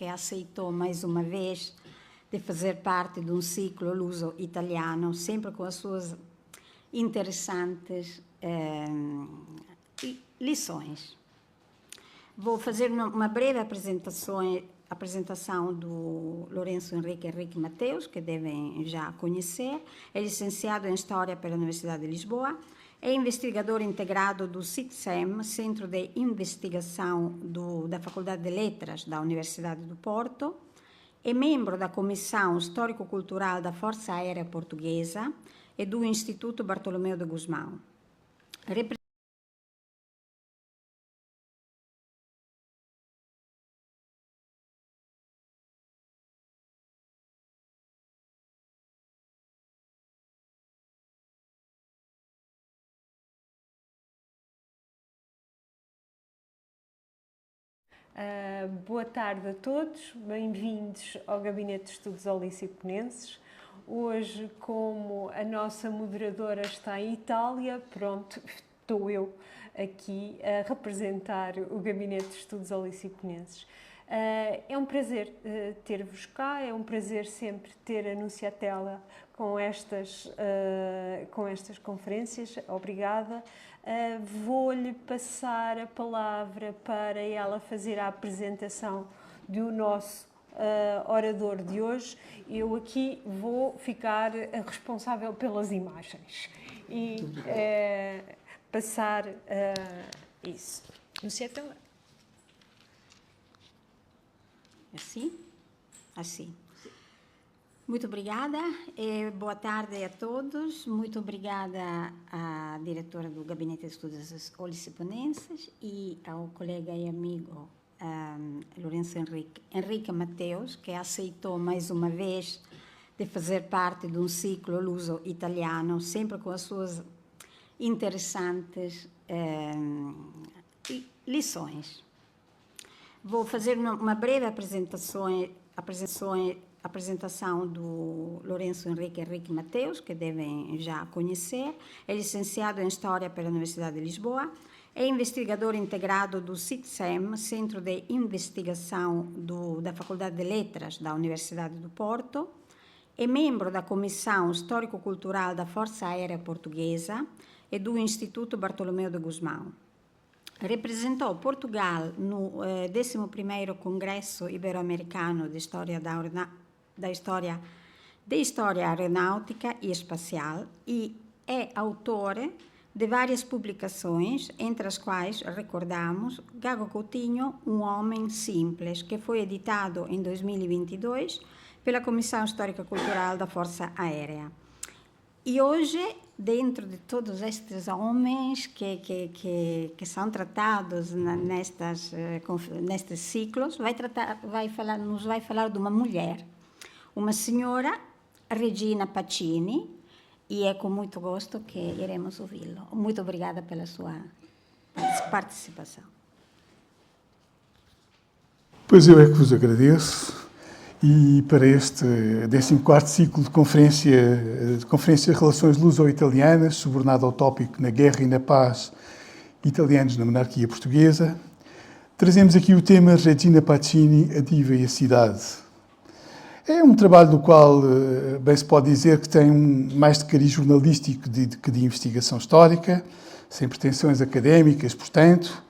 que aceitou mais uma vez de fazer parte de um ciclo luso-italiano, sempre com as suas interessantes lições. Vou fazer uma breve apresentação do Lourenço Henrique Mateus, que devem já conhecer. É licenciado em História pela Universidade de Lisboa, é investigador integrado do CITSEM, Centro de Investigação da Faculdade de Letras da Universidade do Porto, é membro da Comissão Histórico-Cultural da Força Aérea Portuguesa e do Instituto Bartolomeu de Gusmão. Boa tarde a todos, bem-vindos ao Gabinete de Estudos Oliciponenses. Hoje, como a nossa moderadora está em Itália, pronto, estou eu aqui a representar o Gabinete de Estudos Oliciponenses. É um prazer ter-vos cá, é um prazer sempre ter a Nunciatella com estas conferências. Obrigada. Vou-lhe passar a palavra para ela fazer a apresentação do nosso orador de hoje. Eu aqui vou ficar responsável pelas imagens e passar isso. Nunciatella. Assim? Assim. Muito obrigada, boa tarde a todos. Muito obrigada à diretora do Gabinete de Estudos Oliciponenses e ao colega e amigo Lourenço Henrique Mateus, que aceitou mais uma vez de fazer parte de um ciclo luso-italiano, sempre com as suas interessantes lições. Vou fazer uma breve apresentação do Lourenço Henrique Mateus, que devem já conhecer. É licenciado em História pela Universidade de Lisboa, é investigador integrado do CITSEM, Centro de Investigação da Faculdade de Letras da Universidade do Porto, é membro da Comissão Histórico-Cultural da Força Aérea Portuguesa e do Instituto Bartolomeu de Gusmão. Representou Portugal no 11º Congresso Ibero-Americano de História Aeronáutica e Espacial e é autor de várias publicações, entre as quais recordamos Gago Coutinho, Um Homem Simples, que foi editado em 2022 pela Comissão Histórica Cultural da Força Aérea. E hoje, dentro de todos estes homens que são tratados nestes ciclos, nos vai falar de uma mulher, uma senhora, Regina Pacini, e é com muito gosto que iremos ouvi-lo. Muito obrigada pela sua participação. Pois eu é que vos agradeço. E para este 14º ciclo de conferência de Relações Luso-Italianas, subordinado ao tópico Na Guerra e na Paz, Italianos na Monarquia Portuguesa, trazemos aqui o tema Regina Pacini, a Diva e a Cidade. É um trabalho do qual bem se pode dizer que tem mais de cariz jornalístico que de investigação histórica, sem pretensões académicas, portanto,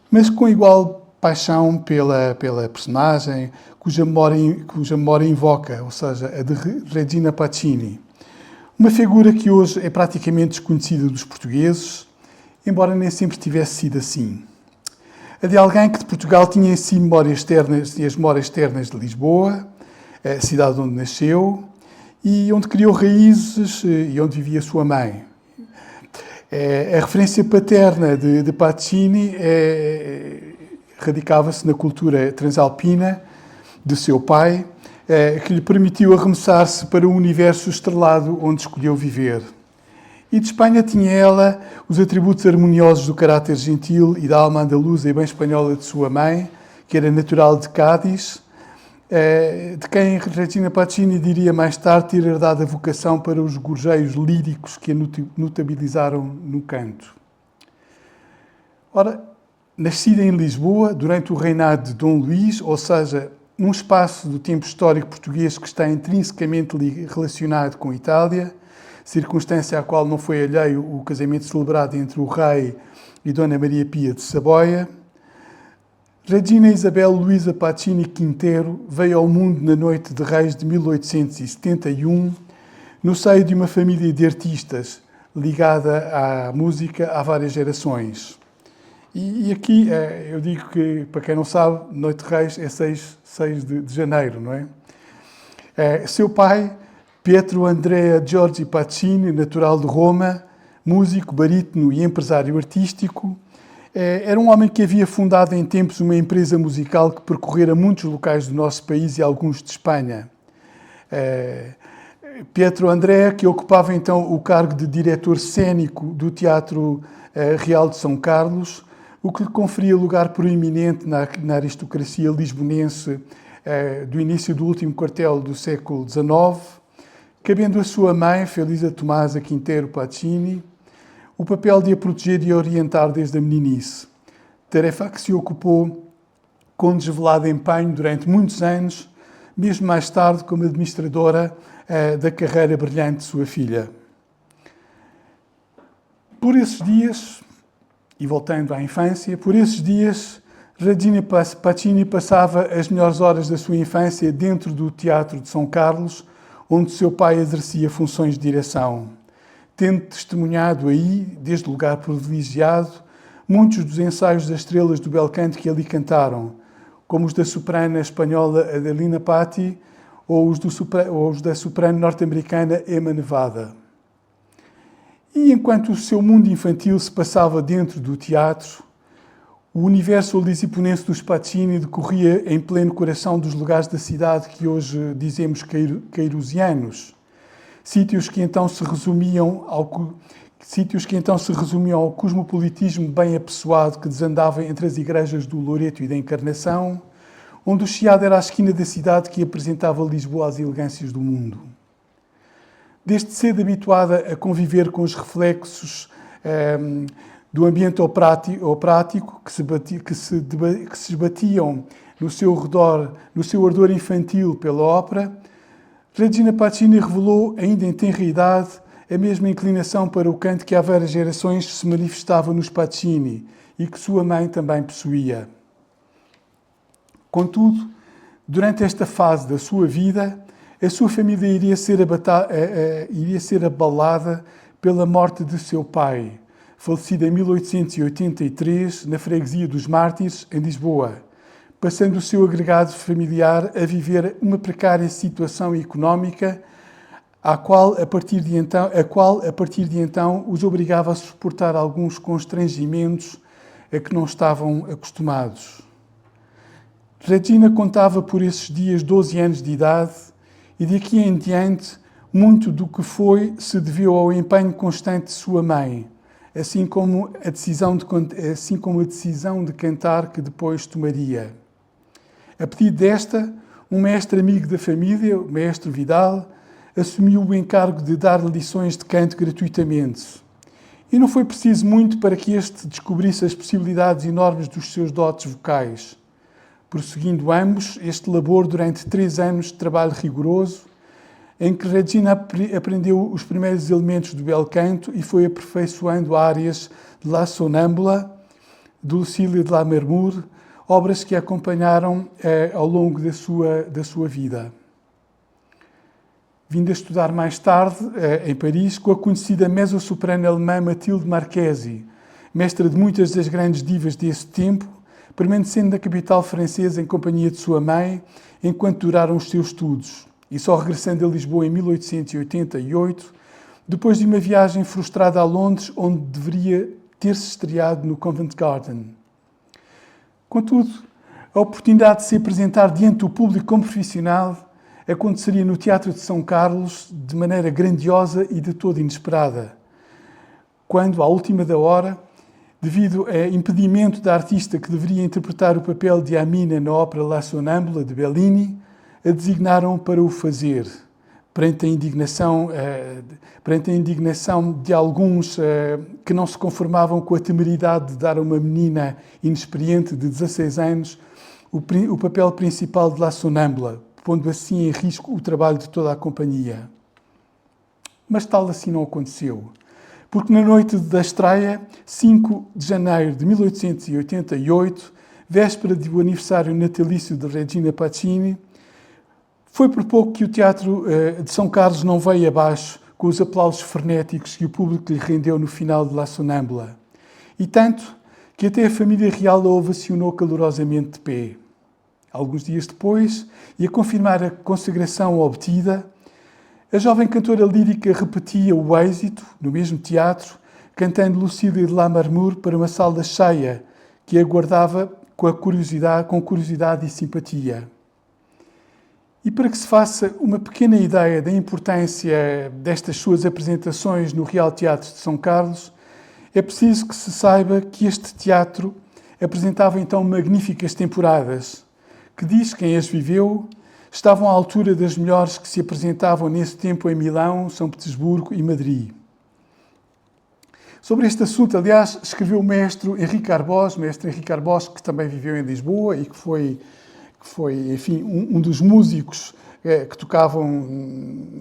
mas com igual paixão pela personagem, cuja memória invoca, ou seja, a de Regina Pacini. Uma figura que hoje é praticamente desconhecida dos portugueses, embora nem sempre tivesse sido assim. A de alguém que de Portugal tinha em si memórias externas e as memórias externas de Lisboa, a cidade onde nasceu e onde criou raízes e onde vivia sua mãe. A referência paterna de Pacini radicava-se na cultura transalpina de seu pai, que lhe permitiu arremessar-se para o universo estrelado onde escolheu viver. E de Espanha tinha ela os atributos harmoniosos do caráter gentil e da alma andaluza e bem espanhola de sua mãe, que era natural de Cádiz, de quem Regina Pacini diria mais tarde ter herdado a vocação para os gorjeios líricos que a notabilizaram no canto. Ora, nascida em Lisboa durante o reinado de Dom Luís, ou seja, num espaço do tempo histórico português que está intrinsecamente relacionado com a Itália, circunstância à qual não foi alheio o casamento celebrado entre o rei e Dona Maria Pia de Saboia. Regina Isabel Luísa Pacini Quintero veio ao mundo na noite de Reis de 1871, no seio de uma família de artistas ligada à música há várias gerações. E aqui eu digo que, para quem não sabe, Noite de Reis é 6 de janeiro, não é? Seu pai, Pietro Andrea Giorgi Pacini, natural de Roma, músico, barítono e empresário artístico, era um homem que havia fundado em tempos uma empresa musical que percorrera muitos locais do nosso país e alguns de Espanha. Pietro Andrea, que ocupava então o cargo de diretor cênico do Teatro Real de São Carlos, o que lhe conferia lugar proeminente na aristocracia lisbonense do início do último quartel do século XIX, cabendo a sua mãe, Felisa Tomasa Quintero Pacini, o papel de a proteger e orientar desde a meninice, tarefa que se ocupou com desvelado empenho durante muitos anos, mesmo mais tarde como administradora da carreira brilhante de sua filha. Por esses dias, e voltando à infância, por esses dias, Regina Pacini passava as melhores horas da sua infância dentro do Teatro de São Carlos, onde seu pai exercia funções de direção, tendo testemunhado aí, desde lugar privilegiado, muitos dos ensaios das estrelas do bel canto que ali cantaram, como os da soprana espanhola Adelina Patti ou os da soprano norte-americana Emma Nevada. E enquanto o seu mundo infantil se passava dentro do teatro, o universo lisiponense dos Pacini decorria em pleno coração dos lugares da cidade que hoje dizemos queirusianos, sítios que então se resumiam ao cosmopolitismo bem apessoado que desandava entre as igrejas do Loreto e da Encarnação, onde o Chiado era a esquina da cidade que apresentava Lisboa às elegâncias do mundo. Desde cedo habituada a conviver com os reflexos do ambiente oprático que se esbatiam no seu redor, no seu ardor infantil pela ópera, Regina Pacini revelou, ainda em tenra idade, a mesma inclinação para o canto que há várias gerações se manifestava nos Pacini e que sua mãe também possuía. Contudo, durante esta fase da sua vida, a sua família iria ser abalada pela morte de seu pai, falecido em 1883 na freguesia dos Mártires, em Lisboa, passando o seu agregado familiar a viver uma precária situação económica, a qual, a partir de então, os obrigava a suportar alguns constrangimentos a que não estavam acostumados. Regina contava por esses dias 12 anos de idade e daqui em diante muito do que foi se deveu ao empenho constante de sua mãe, assim como a decisão de cantar que depois tomaria. A pedido desta, um mestre amigo da família, o mestre Vidal, assumiu o encargo de dar lições de canto gratuitamente. E não foi preciso muito para que este descobrisse as possibilidades enormes dos seus dotes vocais, prosseguindo ambos este labor durante 3 anos de trabalho rigoroso, em que Regina aprendeu os primeiros elementos do bel canto e foi aperfeiçoando áreas de La Sonâmbula, de Lucília de la Mermure, obras que a acompanharam ao longo da sua vida. Vindo a estudar mais tarde, em Paris, com a conhecida mezzo-soprano alemã Mathilde Marchesi, mestra de muitas das grandes divas desse tempo, permanecendo na capital francesa em companhia de sua mãe, enquanto duraram os seus estudos, e só regressando a Lisboa em 1888, depois de uma viagem frustrada a Londres, onde deveria ter-se estreado no Covent Garden. Contudo, a oportunidade de se apresentar diante do público como profissional aconteceria no Teatro de São Carlos de maneira grandiosa e de todo inesperada, quando, à última da hora, devido a impedimento da artista que deveria interpretar o papel de Amina na ópera La Sonâmbula, de Bellini, a designaram para o fazer, perante a indignação de alguns que não se conformavam com a temeridade de dar a uma menina inexperiente de 16 anos o papel principal de La Sonâmbula, pondo assim em risco o trabalho de toda a companhia. Mas tal assim não aconteceu, porque na noite da estreia, 5 de janeiro de 1888, véspera do aniversário natalício de Regina Pacini, foi por pouco que o Teatro de São Carlos não veio abaixo com os aplausos frenéticos que o público lhe rendeu no final de La Sonâmbula. E tanto que até a família real a ovacionou calorosamente de pé. Alguns dias depois, e a confirmar a consagração obtida, a jovem cantora lírica repetia o êxito, no mesmo teatro, cantando Lucília de Lammermoor para uma sala cheia, que a aguardava com curiosidade e simpatia. E para que se faça uma pequena ideia da importância destas suas apresentações no Real Teatro de São Carlos, é preciso que se saiba que este teatro apresentava então magníficas temporadas, que diz quem as viveu, estavam à altura das melhores que se apresentavam nesse tempo em Milão, São Petersburgo e Madrid. Sobre este assunto, aliás, escreveu o mestre Henrique Arbós, que também viveu em Lisboa e que foi enfim, um dos músicos que tocavam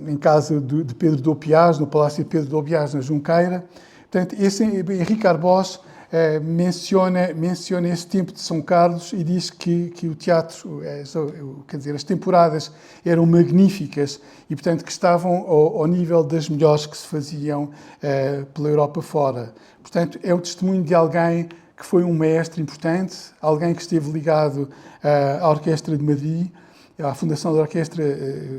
em casa de Pedro de Opiás, no Palácio de Pedro de Opiás, na Junqueira. Portanto, esse Henrique Arbós menciona esse tempo de São Carlos e diz que o teatro, quer dizer, as temporadas eram magníficas e, portanto, que estavam ao nível das melhores que se faziam pela Europa fora. Portanto, é o testemunho de alguém que foi um mestre importante, alguém que esteve ligado à Orquestra de Madrid, à Fundação da Orquestra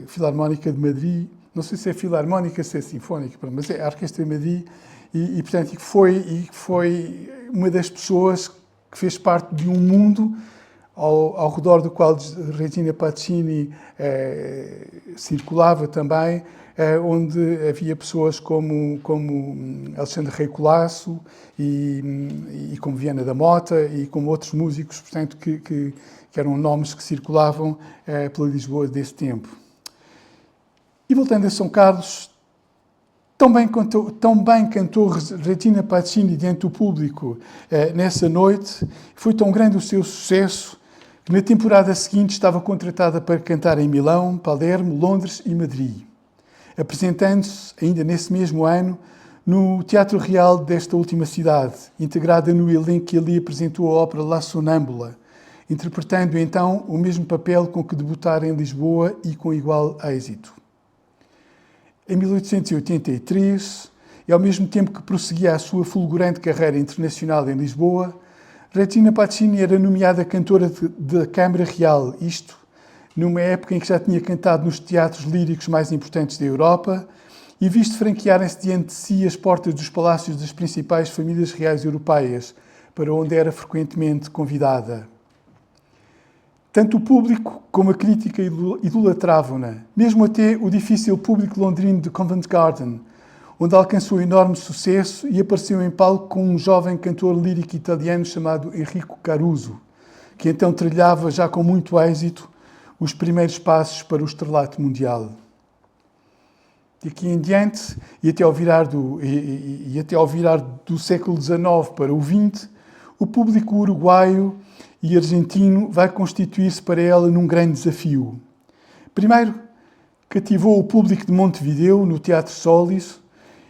Filarmónica de Madrid, não sei se é filarmónica, se é sinfónica, mas é a Orquestra de Madrid, e portanto, que foi uma das pessoas que fez parte de um mundo ao redor do qual Regina Pacini circulava também, onde havia pessoas como Alexandre Rei Colasso e como Viana da Mota e como outros músicos, portanto, que eram nomes que circulavam pela Lisboa desse tempo. E voltando a São Carlos, tão bem cantou Regina Pacini diante do público nessa noite, foi tão grande o seu sucesso, que na temporada seguinte estava contratada para cantar em Milão, Palermo, Londres e Madrid, apresentando-se, ainda nesse mesmo ano, no Teatro Real desta última cidade, integrada no elenco que ali apresentou a ópera La Sonâmbula, interpretando então o mesmo papel com que debutara em Lisboa e com igual êxito. Em 1883, e ao mesmo tempo que prosseguia a sua fulgurante carreira internacional em Lisboa, Regina Pacini era nomeada cantora da Câmara Real, isto numa época em que já tinha cantado nos teatros líricos mais importantes da Europa e visto franquearem-se diante de si as portas dos palácios das principais famílias reais europeias, para onde era frequentemente convidada. Tanto o público como a crítica idolatravam-na, mesmo até o difícil público londrino de Covent Garden, onde alcançou enorme sucesso e apareceu em palco com um jovem cantor lírico italiano chamado Enrico Caruso, que então trilhava já com muito êxito os primeiros passos para o estrelato mundial. De aqui em diante, e até ao virar do século XIX para o XX, o público uruguaio e argentino vai constituir-se para ela num grande desafio. Primeiro, cativou o público de Montevideo, no Teatro Solis,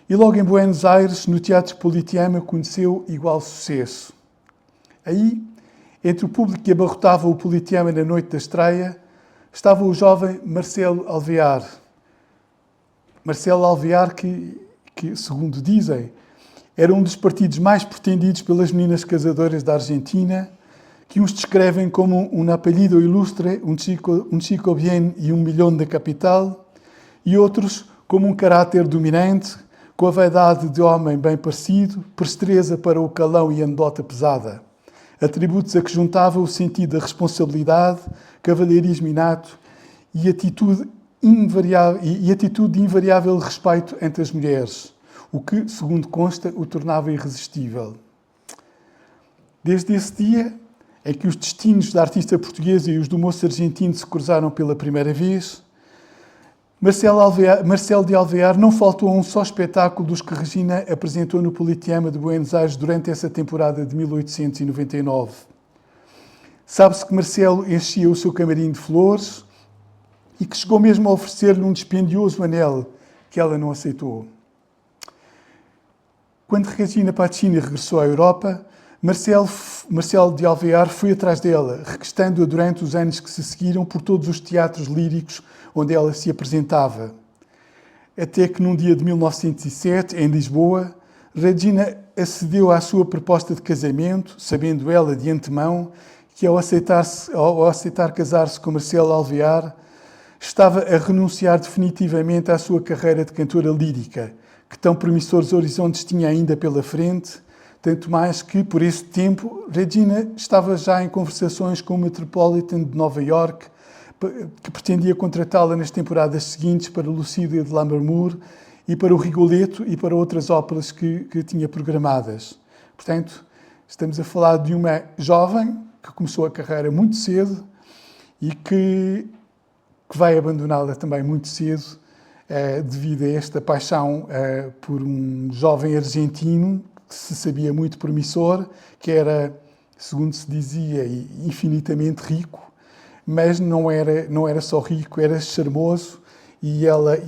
e logo em Buenos Aires, no Teatro Politeama, conheceu igual sucesso. Aí, entre o público que abarrotava o Politeama na noite da estreia, estava o jovem Marcelo Alvear. Marcelo Alvear, que, segundo dizem, era um dos partidos mais pretendidos pelas meninas casadoras da Argentina, que uns descrevem como um apelido ilustre, um chico bien e 1 milhão da capital, e outros como um caráter dominante, com a vaidade de homem bem parecido, presteza para o calão e anedota pesada. Atributos a que juntava o sentido da responsabilidade, cavalheirismo inato e atitude de invariável respeito entre as mulheres, o que, segundo consta, o tornava irresistível. Desde esse dia, em que os destinos da artista portuguesa e os do moço argentino se cruzaram pela primeira vez, Marcelo de Alvear não faltou a um só espetáculo dos que Regina apresentou no Politeama de Buenos Aires durante essa temporada de 1899. Sabe-se que Marcelo enchia o seu camarim de flores e que chegou mesmo a oferecer-lhe um dispendioso anel que ela não aceitou. Quando Regina Pacini regressou à Europa, Marcelo de Alvear foi atrás dela, requestando-a durante os anos que se seguiram por todos os teatros líricos onde ela se apresentava. Até que num dia de 1907, em Lisboa, Regina acedeu à sua proposta de casamento, sabendo ela de antemão que ao aceitar casar-se com Marcelo Alvear, estava a renunciar definitivamente à sua carreira de cantora lírica, que tão promissores horizontes tinha ainda pela frente, tanto mais que, por esse tempo, Regina estava já em conversações com o Metropolitan de Nova York, que pretendia contratá-la nas temporadas seguintes para Lucília de Lammermoor e para o Rigoletto e para outras óperas que tinha programadas. Portanto, estamos a falar de uma jovem que começou a carreira muito cedo e que vai abandoná-la também muito cedo devido a esta paixão por um jovem argentino que se sabia muito promissor, que era, segundo se dizia, infinitamente rico, mas não era só rico, era charmoso e ela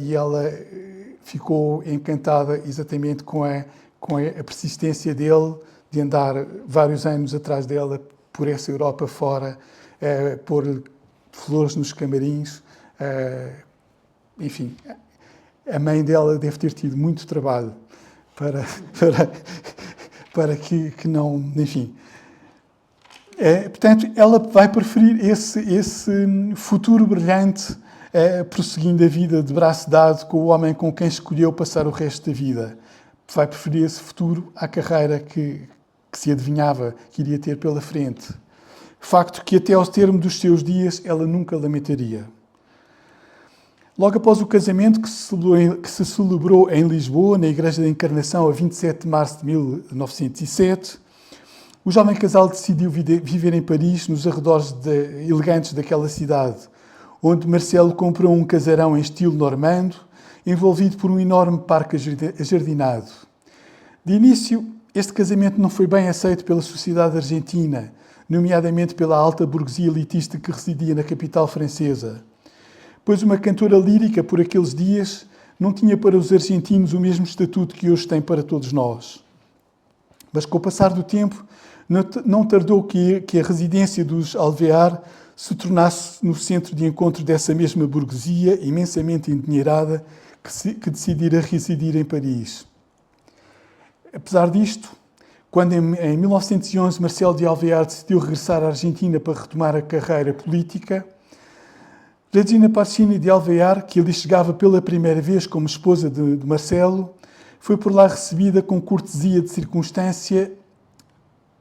ficou encantada exatamente com a persistência dele de andar vários anos atrás dela por essa Europa fora, pôr flores nos camarins. Enfim, a mãe dela deve ter tido muito trabalho para que não... Enfim. Portanto, ela vai preferir esse futuro brilhante, prosseguindo a vida de braço dado com o homem com quem escolheu passar o resto da vida. Vai preferir esse futuro à carreira que se adivinhava que iria ter pela frente. Facto que até ao termo dos seus dias ela nunca lamentaria. Logo após o casamento que se celebrou em Lisboa, na Igreja da Encarnação, a 27 de março de 1907, o jovem casal decidiu viver em Paris, nos arredores elegantes daquela cidade, onde Marcelo comprou um casarão em estilo normando, envolvido por um enorme parque ajardinado. De início, este casamento não foi bem aceito pela sociedade argentina, nomeadamente pela alta burguesia elitista que residia na capital francesa, pois uma cantora lírica por aqueles dias não tinha para os argentinos o mesmo estatuto que hoje tem para todos nós. Mas com o passar do tempo, não tardou que a residência dos Alvear se tornasse no centro de encontro dessa mesma burguesia imensamente endinheirada que decidira residir em Paris. Apesar disto, quando em 1911 Marcelo de Alvear decidiu regressar à Argentina para retomar a carreira política, Regina Pacini de Alvear, que ali chegava pela primeira vez como esposa de Marcelo, foi por lá recebida com cortesia de circunstância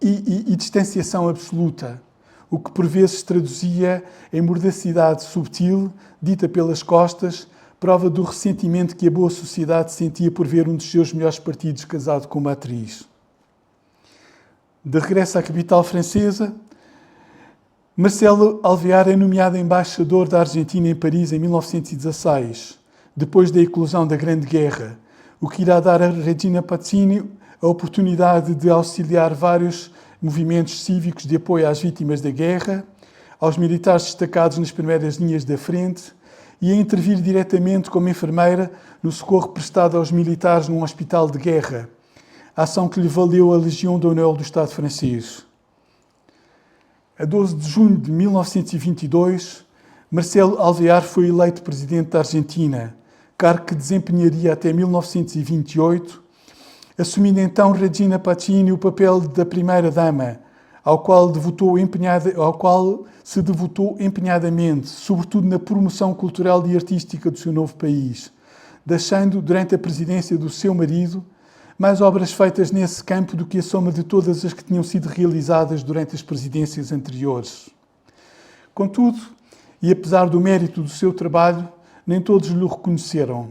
e distanciação absoluta, o que por vezes traduzia em mordacidade subtil, dita pelas costas, prova do ressentimento que a boa sociedade sentia por ver um dos seus melhores partidos casado com uma atriz. De regresso à capital francesa, Marcelo Alvear é nomeado embaixador da Argentina em Paris em 1916, depois da eclosão da Grande Guerra, o que irá dar a Regina Pacini a oportunidade de auxiliar vários movimentos cívicos de apoio às vítimas da guerra, aos militares destacados nas primeiras linhas da frente e a intervir diretamente como enfermeira no socorro prestado aos militares num hospital de guerra, ação que lhe valeu a Legião d'Honneur do Estado francês. A 12 de junho de 1922, Marcelo Alvear foi eleito presidente da Argentina, cargo que desempenharia até 1928, assumindo então Regina Pacini o papel da primeira-dama, ao qual se devotou empenhadamente, sobretudo na promoção cultural e artística do seu novo país, deixando, durante a presidência do seu marido, mais obras feitas nesse campo do que a soma de todas as que tinham sido realizadas durante as presidências anteriores. Contudo, e apesar do mérito do seu trabalho, nem todos lhe reconheceram.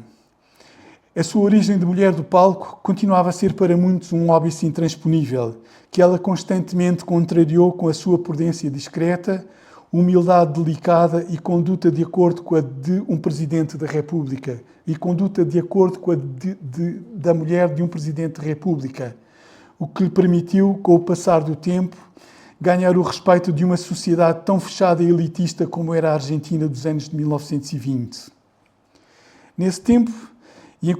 A sua origem de mulher do palco continuava a ser para muitos um óbice intransponível, que ela constantemente contrariou com a sua prudência discreta, humildade delicada e conduta de acordo com a de um Presidente da República, e conduta de acordo com a da mulher de um Presidente da República, o que lhe permitiu, com o passar do tempo, ganhar o respeito de uma sociedade tão fechada e elitista como era a Argentina dos anos de 1920. Nesse tempo, e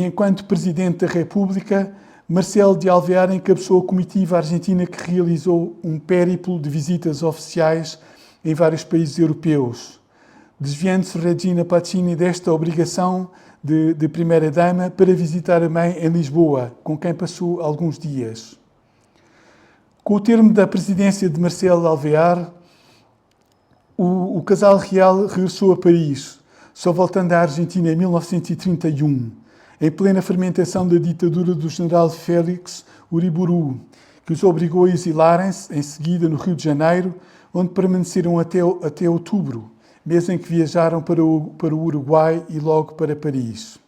enquanto Presidente da República, Marcelo de Alvear encabeçou a comitiva argentina que realizou um périplo de visitas oficiais em vários países europeus, desviando-se Regina Pattini desta obrigação de primeira-dama para visitar a mãe em Lisboa, com quem passou alguns dias. Com o termo da presidência de Marcelo de Alvear, o casal real regressou a Paris, só voltando à Argentina em 1931, em plena fermentação da ditadura do general Félix Uriburu, que os obrigou a exilarem-se em seguida no Rio de Janeiro, onde permaneceram até outubro, mês em que viajaram para o Uruguai e logo para Paris.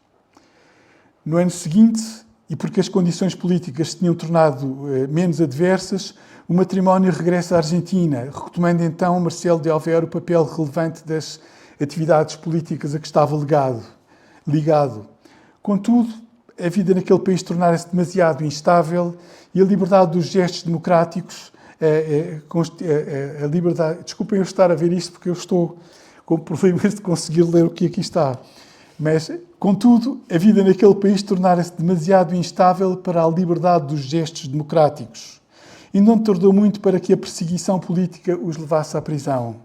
No ano seguinte, e porque as condições políticas se tinham tornado menos adversas, o matrimónio regressa à Argentina, retomando então Marcelo de Alvear o papel relevante das atividades políticas a que estava ligado. Contudo, a vida naquele país tornara-se demasiado instável e a liberdade dos gestos democráticos, a liberdade... Desculpem eu estar a ver isto porque eu estou com problemas de conseguir ler o que aqui está. Mas, contudo, a vida naquele país tornara-se demasiado instável para a liberdade dos gestos democráticos e não tardou muito para que a perseguição política os levasse à prisão.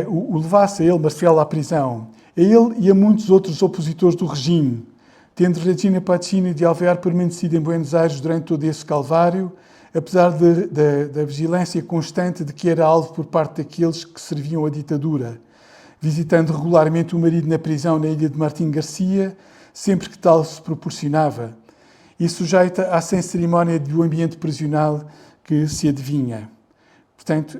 O levasse a ele, Marcelo, à prisão, a ele e a muitos outros opositores do regime, tendo Regina Pattini de Alvear permanecido em Buenos Aires durante todo esse calvário, apesar da vigilância constante de que era alvo por parte daqueles que serviam a ditadura, visitando regularmente o marido na prisão na ilha de Martim Garcia, sempre que tal se proporcionava, e sujeita à sem cerimónia do ambiente prisional que se adivinha. Portanto,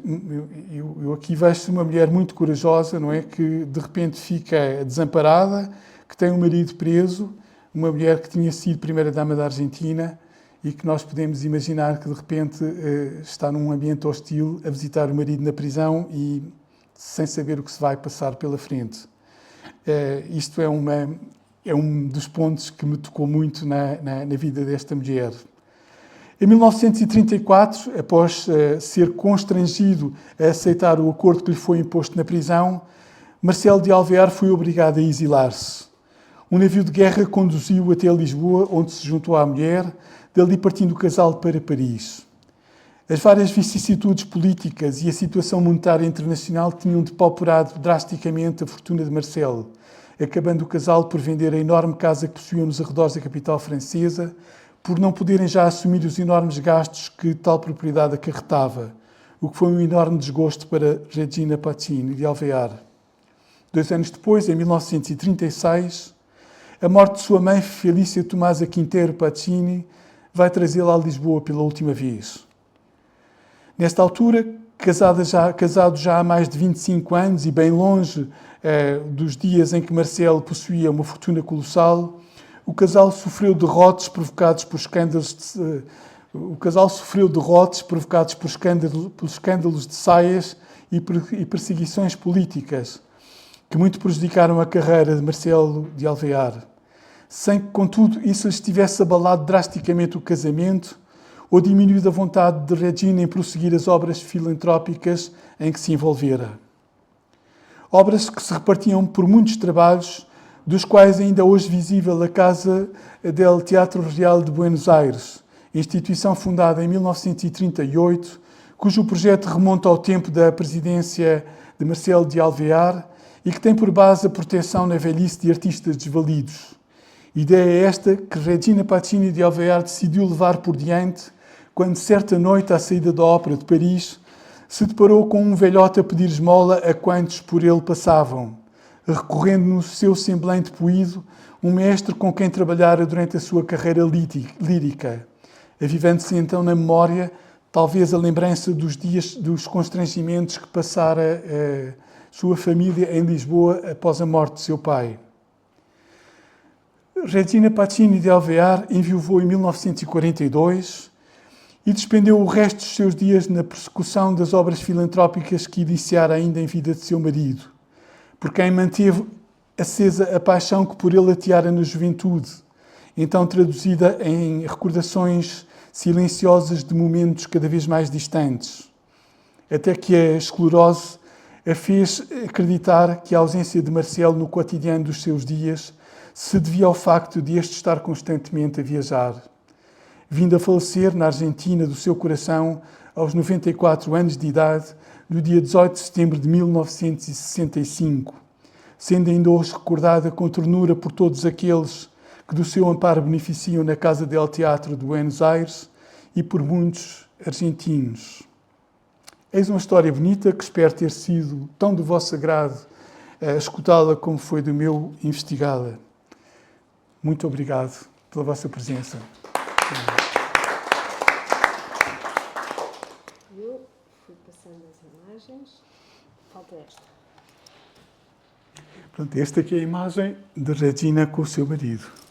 eu aqui vejo uma mulher muito corajosa, não é? Que de repente fica desamparada, que tem um marido preso, uma mulher que tinha sido primeira-dama da Argentina e que nós podemos imaginar que de repente está num ambiente hostil a visitar o marido na prisão e sem saber o que se vai passar pela frente. Isto é um dos pontos que me tocou muito na vida desta mulher. Em 1934, após ser constrangido a aceitar o acordo que lhe foi imposto na prisão, Marcelo de Alvear foi obrigado a exilar-se. Um navio de guerra conduziu-o até Lisboa, onde se juntou à mulher, dali partindo o casal para Paris. As várias vicissitudes políticas e a situação monetária internacional tinham depauperado drasticamente a fortuna de Marcelo, acabando o casal por vender a enorme casa que possuíam nos arredores da capital francesa, por não poderem já assumir os enormes gastos que tal propriedade acarretava, o que foi um enorme desgosto para Regina Pattini de Alvear. 2 anos depois, em 1936, a morte de sua mãe, Felícia Tomasa Quintero Pattini, vai trazê-la a Lisboa pela última vez. Nesta altura, casado já há mais de 25 anos e bem longe dos dias em que Marcelo possuía uma fortuna colossal, o casal sofreu derrotes provocados por escândalos de saias e perseguições políticas, que muito prejudicaram a carreira de Marcelo de Alvear, sem que, contudo, isso lhes tivesse abalado drasticamente o casamento ou diminuído a vontade de Regina em prosseguir as obras filantrópicas em que se envolvera. Obras que se repartiam por muitos trabalhos, dos quais ainda hoje visível a Casa del Teatro Real de Buenos Aires, instituição fundada em 1938, cujo projeto remonta ao tempo da presidência de Marcelo de Alvear e que tem por base a proteção na velhice de artistas desvalidos. Ideia esta que Regina Pattini de Alvear decidiu levar por diante quando, certa noite, à saída da Ópera de Paris, se deparou com um velhote a pedir esmola a quantos por ele passavam, recorrendo no seu semblante poído um mestre com quem trabalhara durante a sua carreira lírica, avivando-se então na memória talvez a lembrança dos dias dos constrangimentos que passara a sua família em Lisboa após a morte de seu pai. Regina Pattini de Alvear enviuvou em 1942 e despendeu o resto dos seus dias na persecução das obras filantrópicas que iniciara ainda em vida de seu marido, por quem manteve acesa a paixão que por ele ateara na juventude, então traduzida em recordações silenciosas de momentos cada vez mais distantes, até que a esclerose a fez acreditar que a ausência de Marcelo no cotidiano dos seus dias se devia ao facto de este estar constantemente a viajar. Vindo a falecer na Argentina do seu coração aos 94 anos de idade, no dia 18 de setembro de 1965, sendo ainda hoje recordada com ternura por todos aqueles que do seu amparo beneficiam na Casa del Teatro de Buenos Aires e por muitos argentinos. Eis uma história bonita que espero ter sido tão do vosso agrado escutá-la como foi do meu investigá-la. Muito obrigado pela vossa presença. Eu fui passando as imagens. Falta esta. Pronto, esta aqui é a imagem de Regina com o seu marido.